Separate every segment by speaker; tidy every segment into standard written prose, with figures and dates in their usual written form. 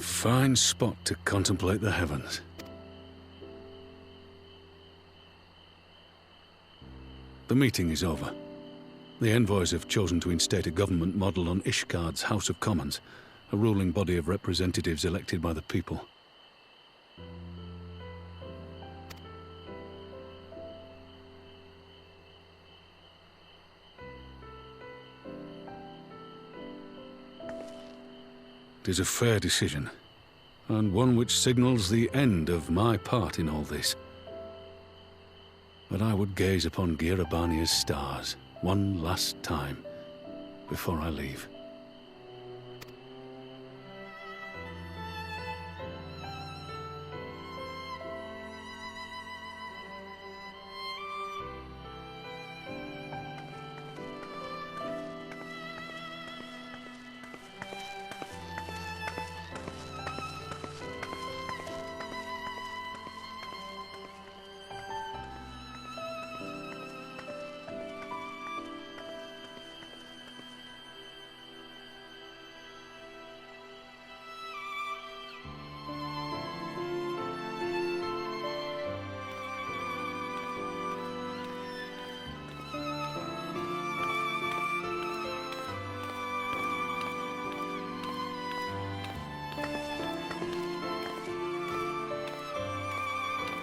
Speaker 1: A fine spot to contemplate the heavens. The meeting is over. The envoys have chosen to instate a government model on Ishgard's House of Commons, a ruling body of representatives elected by the people. It is a fair decision, and one which signals the end of my part in all this. But I would gaze upon Girabania's stars one last time before I leave.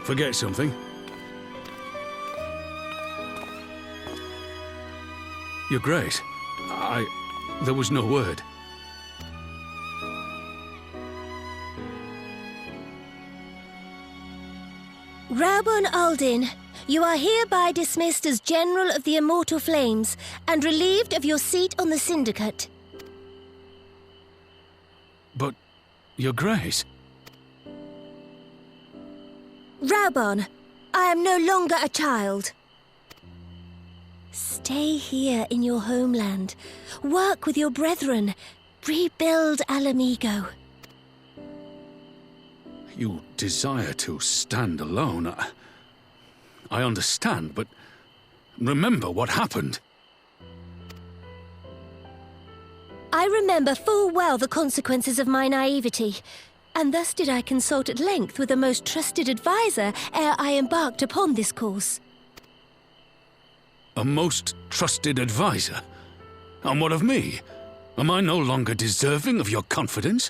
Speaker 1: Forget something? Your Grace, there was no word.
Speaker 2: Rabban Aldin, you are hereby dismissed as General of the Immortal Flames and relieved of your seat on the Syndicate.
Speaker 1: But, Your Grace...
Speaker 2: Rabban, I am no longer a child. Stay here in your homeland. Work with your brethren. Rebuild Alamigo.
Speaker 1: You desire to stand alone. I understand, but remember what happened.
Speaker 2: I remember full well the consequences of my naivety, and thus did I consult at length with a most trusted advisor ere I embarked upon this course.
Speaker 1: A most trusted advisor? And what of me? Am I no longer deserving of your confidence?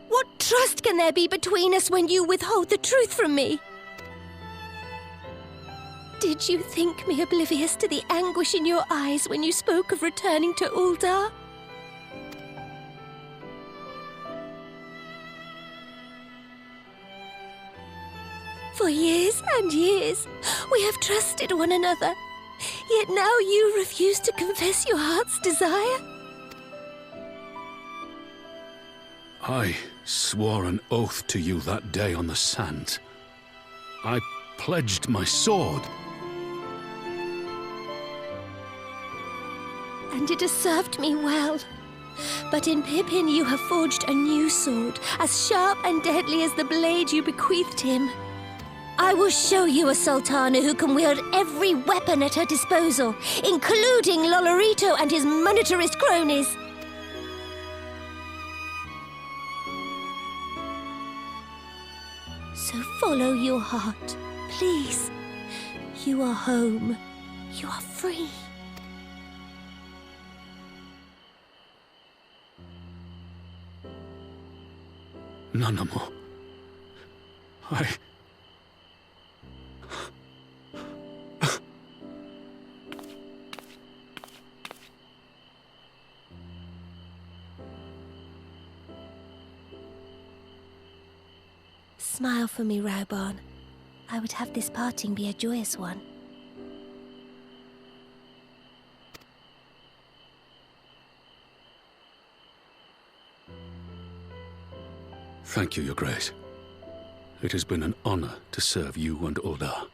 Speaker 2: What trust can there be between us when you withhold the truth from me? Did you think me oblivious to the anguish in your eyes when you spoke of returning to Uldar? For years and years, we have trusted one another. Yet now you refuse to confess your heart's desire?
Speaker 1: I swore an oath to you that day on the sands. I pledged my sword.
Speaker 2: And it has served me well. But in Pippin you have forged a new sword, as sharp and deadly as the blade you bequeathed him. I will show you a Sultana who can wield every weapon at her disposal, including Lolorito and his monetarist cronies. So follow your heart, please. You are home. You are free.
Speaker 1: Nanamo.
Speaker 2: Smile for me, Rabban. I would have this parting be a joyous one.
Speaker 1: Thank you, Your Grace. It has been an honor to serve you and Uldar.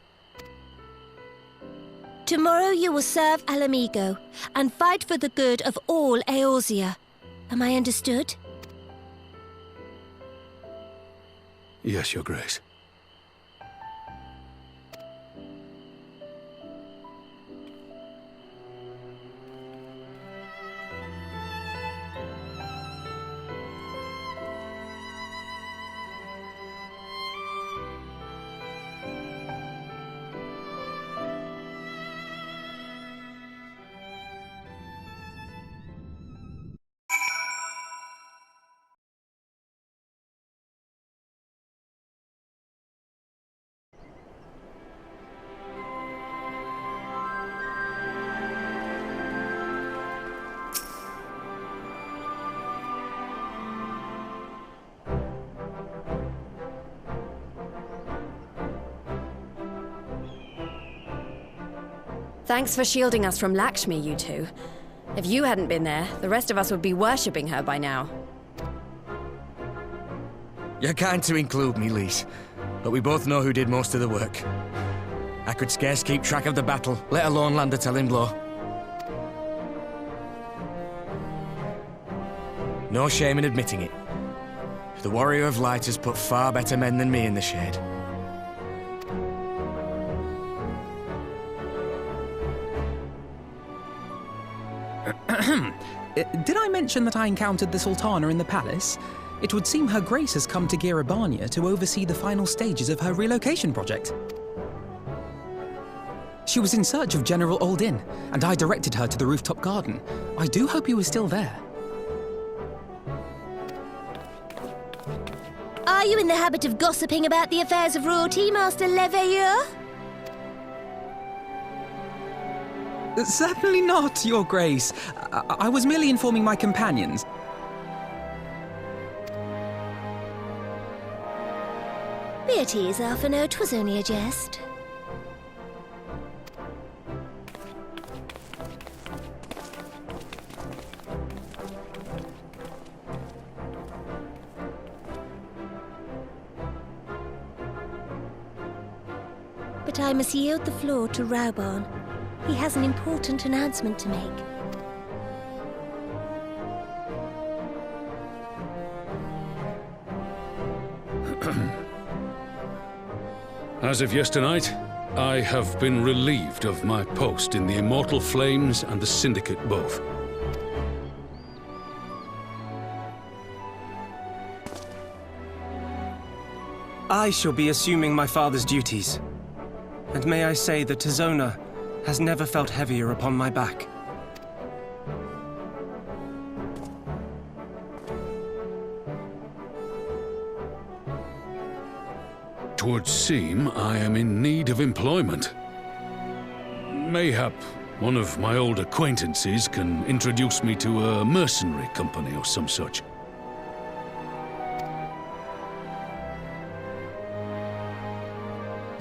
Speaker 2: Tomorrow you will serve Alamigo and fight for the good of all Eorzea. Am I understood?
Speaker 1: Yes, Your Grace.
Speaker 3: Thanks for shielding us from Lakshmi, you two. If you hadn't been there, the rest of us would be worshipping her by now.
Speaker 4: You're kind to include me, Lise, but we both know who did most of the work. I could scarce keep track of the battle, let alone land a telling blow. No shame in admitting it. The Warrior of Light has put far better men than me in the shade.
Speaker 5: Did I mention that I encountered the Sultana in the palace? It would seem Her Grace has come to Girabania to oversee the final stages of her relocation project. She was in search of General Oldin, and I directed her to the rooftop garden. I do hope he was still there.
Speaker 2: Are you in the habit of gossiping about the affairs of royalty, Master Leveilleur?
Speaker 5: Certainly not, Your Grace. I was merely informing my companions.
Speaker 2: Be at ease, Alphino. 'Twas only a jest. But I must yield the floor to Raubarn. He has an important announcement to make.
Speaker 1: As of yesternight, I have been relieved of my post in the Immortal Flames and the Syndicate both.
Speaker 6: I shall be assuming my father's duties. And may I say that Tizona has never felt heavier upon my back.
Speaker 1: Twould seem I am in need of employment. Mayhap one of my old acquaintances can introduce me to a mercenary company or some such.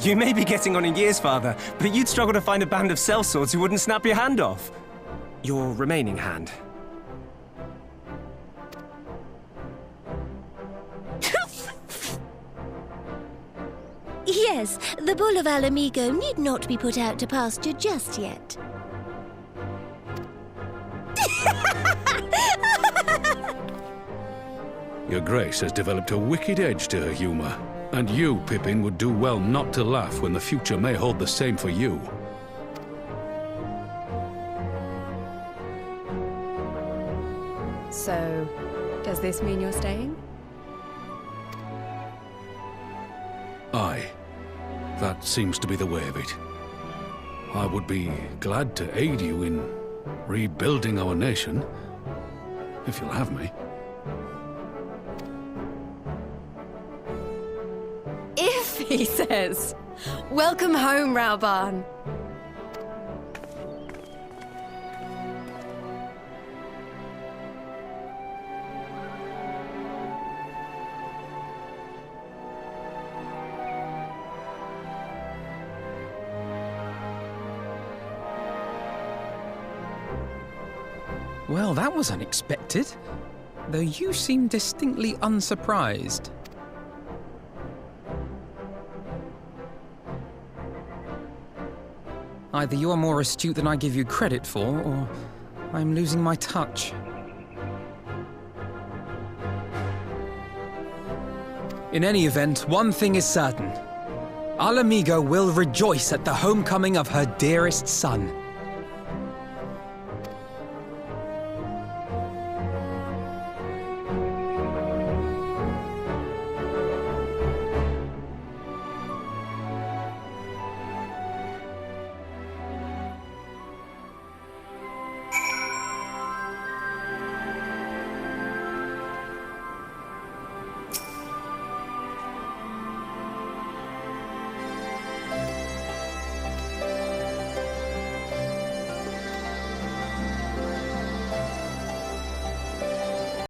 Speaker 6: You may be getting on in years, father, but you'd struggle to find a band of sellswords who wouldn't snap your hand off. Your remaining hand.
Speaker 2: Yes, the bull of Alamigo need not be put out to pasture just yet.
Speaker 1: Your Grace has developed a wicked edge to her humor, and you, Pippin, would do well not to laugh when the future may hold the same for you.
Speaker 3: So, does this mean you're staying?
Speaker 1: Aye. That seems to be the way of it. I would be glad to aid you in rebuilding our nation, if you'll have me.
Speaker 3: If, he says. Welcome home, Raubarn.
Speaker 5: Well, that was unexpected. Though you seem distinctly unsurprised. Either you are more astute than I give you credit for, or I'm losing my touch. In any event, one thing is certain. Alamigo will rejoice at the homecoming of her dearest son.